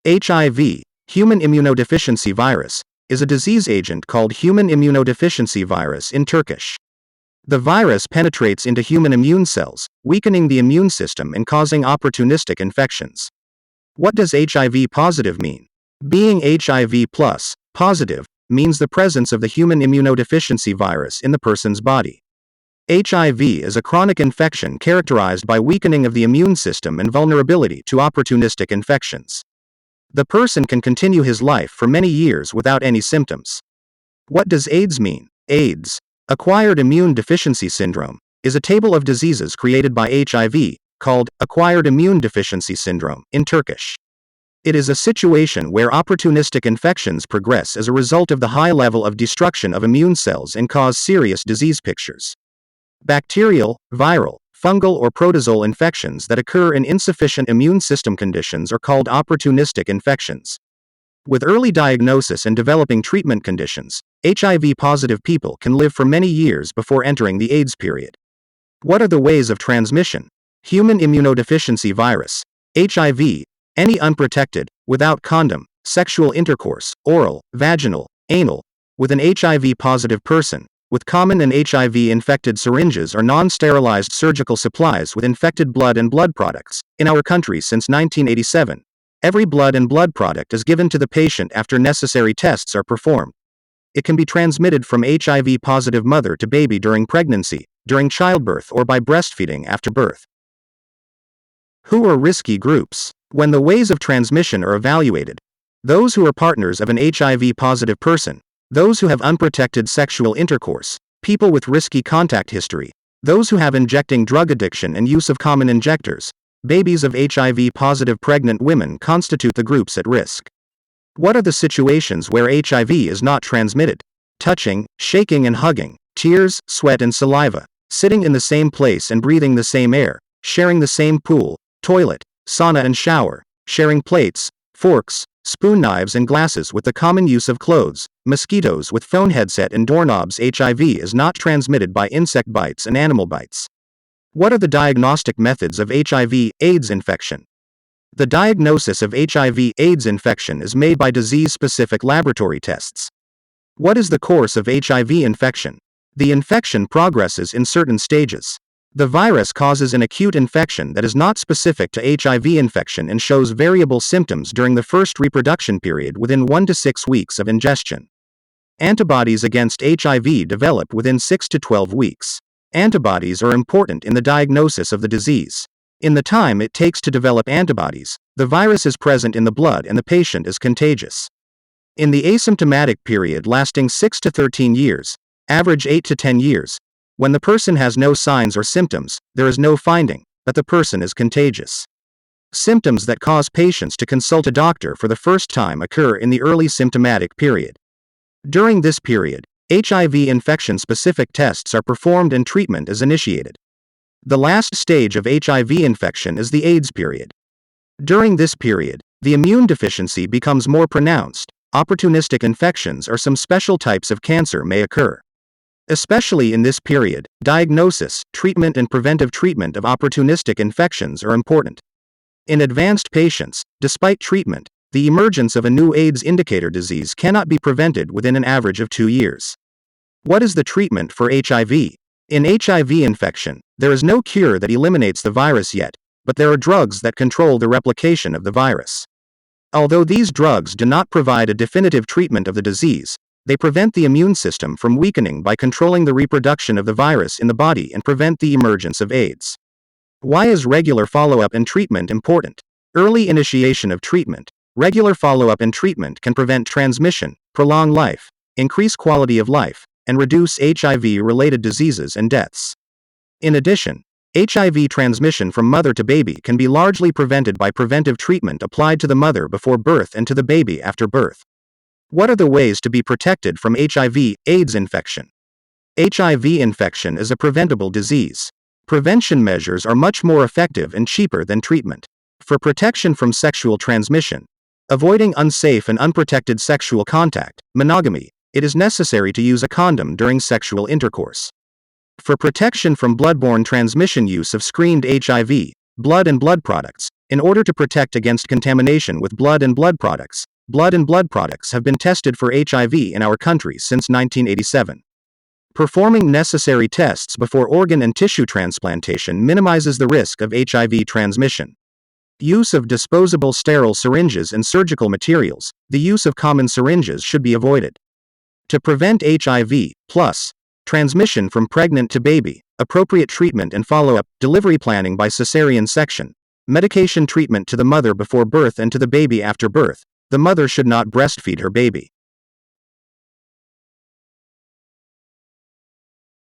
HIV, Human Immunodeficiency Virus, is a disease agent called Human Immunodeficiency Virus in Turkish. The virus penetrates into human immune cells, weakening the immune system and causing opportunistic infections. What does HIV positive mean? Being HIV positive means the presence of the human immunodeficiency virus in the person's body. HIV is a chronic infection characterized by weakening of the immune system and vulnerability to opportunistic infections. The person can continue his life for many years without any symptoms. What does AIDS mean? AIDS, Acquired Immune Deficiency Syndrome, is a table of diseases created by HIV, called Acquired Immune Deficiency Syndrome in Turkish. It is a situation where opportunistic infections progress as a result of the high level of destruction of immune cells and cause serious disease pictures. Bacterial, viral, fungal or protozoal infections that occur in insufficient immune system conditions are called opportunistic infections. With early diagnosis and developing treatment conditions, HIV-positive people can live for many years before entering the AIDS period. What are the ways of transmission? Human Immunodeficiency Virus, HIV, any unprotected, without condom, sexual intercourse, oral, vaginal, anal, with an HIV-positive person, with common and HIV-infected syringes or non-sterilized surgical supplies with infected blood and blood products. In our country since 1987, every blood and blood product is given to the patient after necessary tests are performed. It can be transmitted from HIV-positive mother to baby during pregnancy, during childbirth or by breastfeeding after birth. Who are risky groups? When the ways of transmission are evaluated, those who are partners of an HIV-positive person, those who have unprotected sexual intercourse, people with risky contact history, those who have injecting drug addiction and use of common injectors, babies of HIV-positive pregnant women constitute the groups at risk. What are the situations where HIV is not transmitted? Touching, shaking and hugging, tears, sweat and saliva, sitting in the same place and breathing the same air, sharing the same pool, toilet, sauna and shower, sharing plates, forks, spoon knives and glasses with the common use of clothes, mosquitoes with phone headset and doorknobs. HIV is not transmitted by insect bites and animal bites. What are the diagnostic methods of HIV/AIDS infection? The diagnosis of HIV/AIDS infection is made by disease-specific laboratory tests. What is the course of HIV infection? The infection progresses in certain stages. The virus causes an acute infection that is not specific to HIV infection and shows variable symptoms during the first reproduction period within 1 to 6 weeks of ingestion. Antibodies against HIV develop within 6 to 12 weeks. Antibodies are important in the diagnosis of the disease. In the time it takes to develop antibodies, the virus is present in the blood and the patient is contagious. In the asymptomatic period lasting 6 to 13 years, average 8 to 10 years, when the person has no signs or symptoms, there is no finding that the person is contagious. Symptoms that cause patients to consult a doctor for the first time occur in the early symptomatic period. During this period, HIV infection-specific tests are performed and treatment is initiated. The last stage of HIV infection is the AIDS period. During this period, the immune deficiency becomes more pronounced. Opportunistic infections or some special types of cancer may occur. Especially in this period, diagnosis, treatment and preventive treatment of opportunistic infections are important. In advanced patients, despite treatment, the emergence of a new AIDS indicator disease cannot be prevented within an average of 2 years. What is the treatment for HIV? In HIV infection, there is no cure that eliminates the virus yet, but there are drugs that control the replication of the virus. Although these drugs do not provide a definitive treatment of the disease, they prevent the immune system from weakening by controlling the reproduction of the virus in the body and prevent the emergence of AIDS. Why is regular follow-up and treatment important? Early initiation of treatment. Regular follow-up and treatment can prevent transmission, prolong life, increase quality of life, and reduce HIV-related diseases and deaths. In addition, HIV transmission from mother to baby can be largely prevented by preventive treatment applied to the mother before birth and to the baby after birth. What are the ways to be protected from HIV/AIDS infection? HIV infection is a preventable disease. Prevention measures are much more effective and cheaper than treatment. For protection from sexual transmission, avoiding unsafe and unprotected sexual contact, monogamy, it is necessary to use a condom during sexual intercourse. For protection from bloodborne transmission, use of screened HIV, blood and blood products, In order to protect against contamination with blood and blood products have been tested for HIV in our country since 1987. Performing necessary tests before organ and tissue transplantation minimizes the risk of HIV transmission. Use of disposable sterile syringes and surgical materials. The use of common syringes should be avoided. To prevent HIV+ transmission from pregnant to baby, appropriate treatment and follow-up, delivery planning by cesarean section, medication treatment to the mother before birth and to the baby after birth. The mother should not breastfeed her baby.